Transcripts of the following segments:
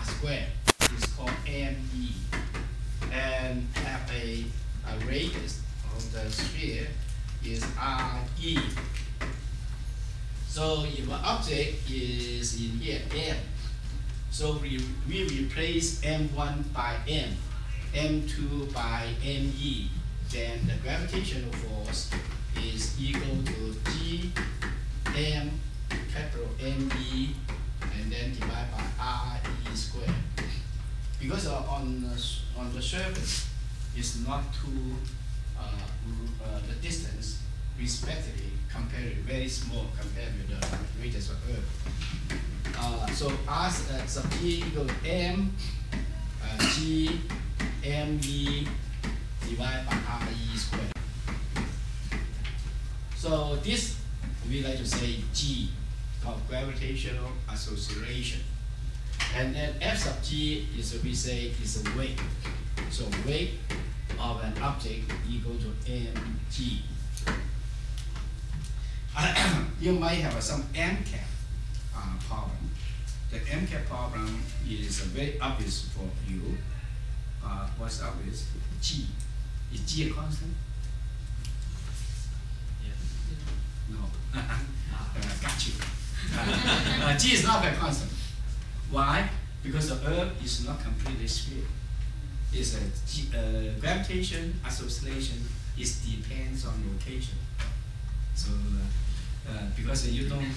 squared is called ME, and have a radius of the sphere is RE. So if an object is in here, M, so we replace M1 by M, M2 by ME, then the gravitational force is equal to G M capital ME and then divided by RE squared. Because on the surface is not too, the distance respectively compared to very small compared with the radius of Earth. So R sub G equal to M G ME divided by RE squared. So this we like to say G, called gravitational acceleration. And then F sub G is, we say, is a weight. So weight of an object equal to mg. You might have some MCAP problem. The MCAP problem is very obvious for you. What's obvious? G. Is G a constant? No. Got you. G is not a constant. Why? Because the Earth is not completely sphere. It's a gravitation acceleration. It depends on location. So because you don't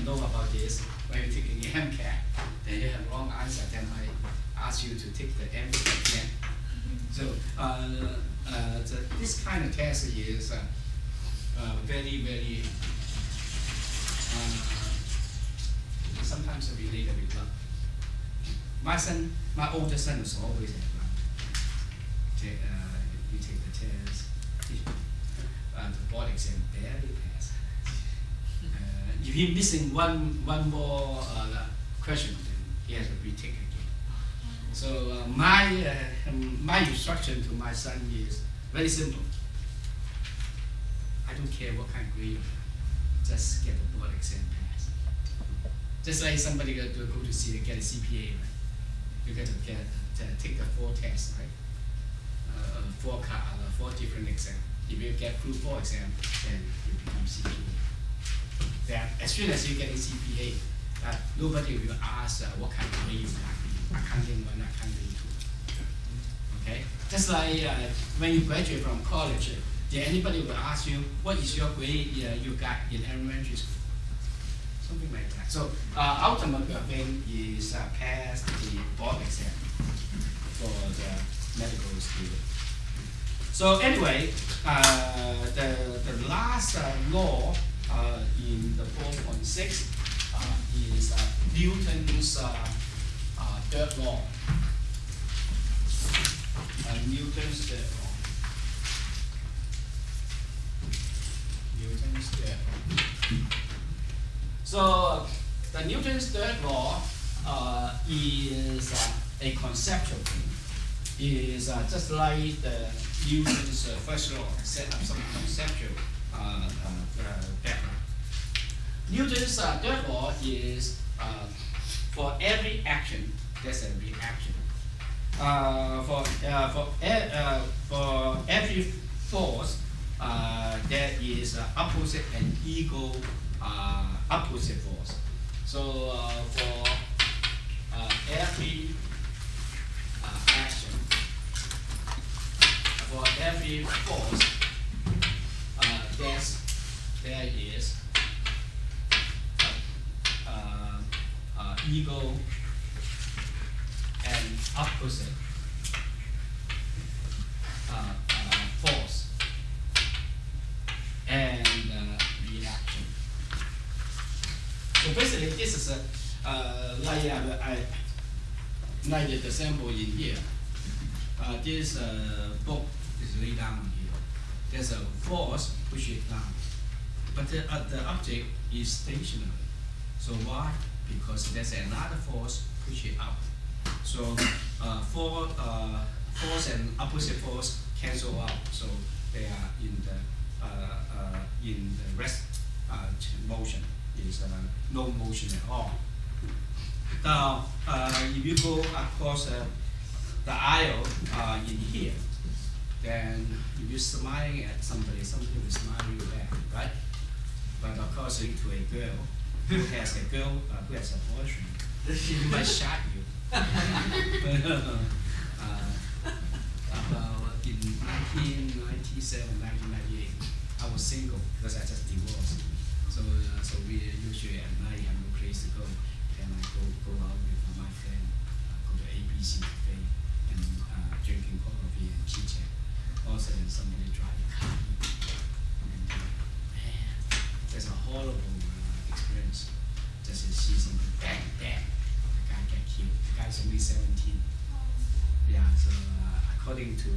know about this, when you take the MCAT, then you have wrong answer. Then I ask you to take the MCAT again. So this kind of test is very, very sometimes related with luck. My older son is always at luck. You take the test, the board exam barely pass. If he's missing one more question, then he has to retake again. So my instruction to my son is very simple. I don't care what kind of grade you have, just get the board exam pass. Just like somebody go to see get a CPA, right? You got to take the 4 tests, right? 4 different exams. If you get through 4 exams, then you become CPA. Then as soon as you get a CPA, nobody will ask what kind of grade you got. Accounting 1, accounting 2. Okay? Just like when you graduate from college, anybody will ask you, what is your grade you got in elementary school? Something like that. So ultimate thing is pass the board exam for the medical student. So anyway, the last law in the 4.6 is Newton's third law. Newton's third law. Newton's third law. So the Newton's third law is a conceptual thing. Is just like the Newton's first law, set up some conceptual background. Newton's third law is for every action, there's a reaction. For every force, there is opposite and equal opposite force. So for every action, for every force, there is equal and opposite force and reaction. So basically, this is like the sample in here. This book is laid down here. There's a force push it down, but the object is stationary. So why? Because there's another force push it up. So force and opposite force cancel out. So they are in the rest motion. Is no motion at all. Now, if you go across the aisle in here, then if you're smiling at somebody, somebody will smile you back, right? But according to a girl who has a boyfriend, she might shock you. About in 1997, 1998, I was single because I just divorced. So we usually at night have no place to go, and I go out with my friend, go to ABC cafe and drinking coffee and chit chat. Also, somebody drive a car. And, man, that's a horrible experience. Just to see something bang, bang, the guy get killed. The guy's only 17. Yeah, so according to,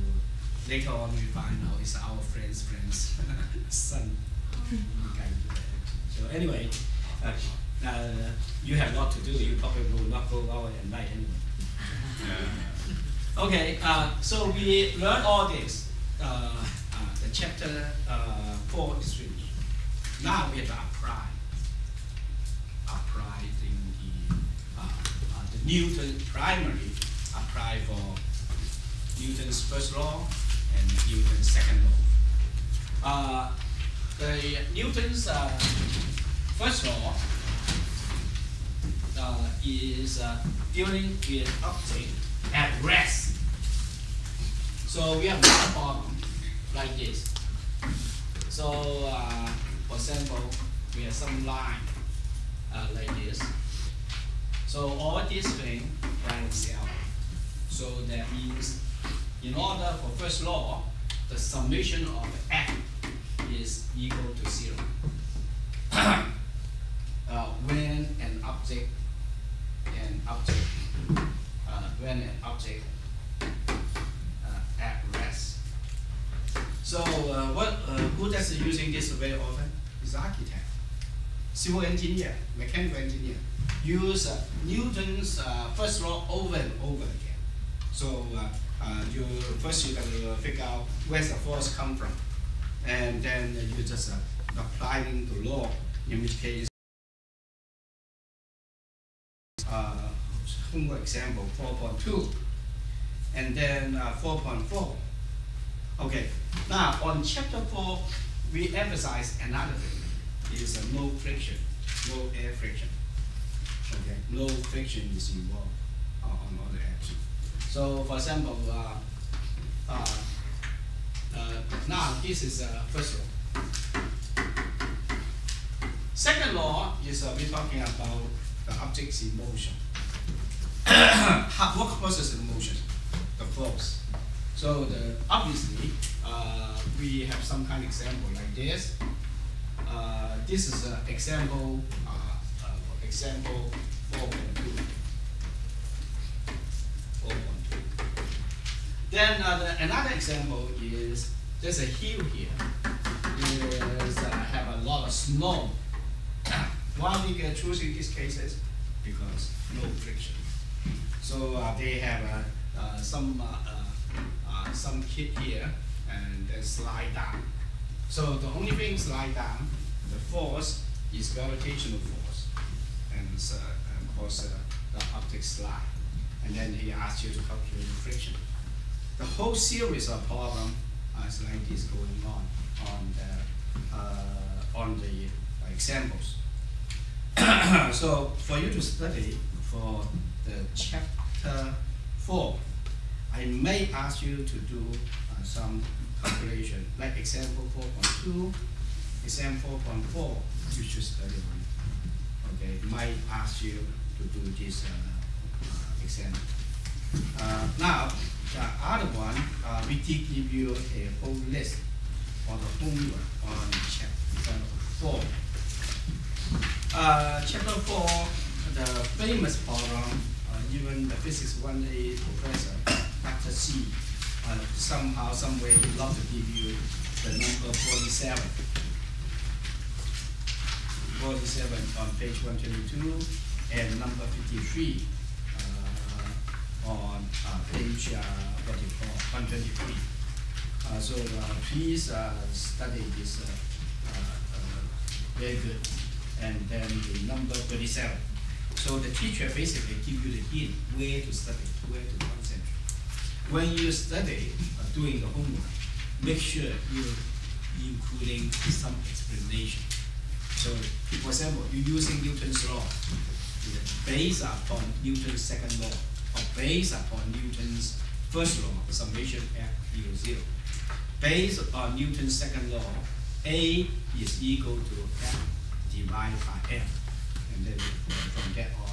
later on we find out it's our friend's son. So anyway, you have a lot to do. You probably will not go out at night anyway. Okay, so we learned all this. The chapter 4 is finished. Now we have to apply the Newton primary, apply for Newton's first law and Newton's second law. The Newton's first law is dealing with object at rest. So we have one problem like this. So for example, we have some line like this. So all these things cancel. So that means in order for first law, the summation of f is equal to 0. When an object at rest. So who does using this very often is architect, civil engineer, mechanical engineer. Use Newton's first law over and over again. So you got to figure out where's the force come from, and then you just applying the law. In which case, homework example 4.2, and then 4.4. Okay. Now on chapter 4, we emphasize another thing: is no friction, no air friction. Okay, no friction is involved on other action. So, for example, now this is first law. Second law is we're talking about the object's in motion. What causes the motion? The force. So obviously we have some kind of example like this. This is example 4.2. Then another example is there's a hill here. Have a lot of snow. Why we are choosing these cases? Because no friction. So they have some kit here and then slide down. So the only thing slide down, the force is gravitational force, and cause the object slide. And then he asks you to calculate the friction. The whole series of problems is like this going on the examples. So for you to study for the chapter 4, I may ask you to do some calculation, like example 4.2, example 4.4, you should study one. Okay, might ask you to do this example. Now, the other one, we did give you a whole list for the homework on chapter 4. Chapter 4, the famous problem, even the physics 1A professor, Dr. C, somehow, some way, he'd love to give you the number 47. 47 on page 122, and number 53 on page 123. So please study this very good. And then the number 37. So So the teacher basically give you the hint where to study, where to concentrate. When you study, doing the homework, make sure you're including some explanation. So, for example, you're using Newton's law, based upon Newton's second law, or based upon Newton's first law, the summation F equals 0. Based on Newton's second law, A is equal to F divided by F. And then from that on,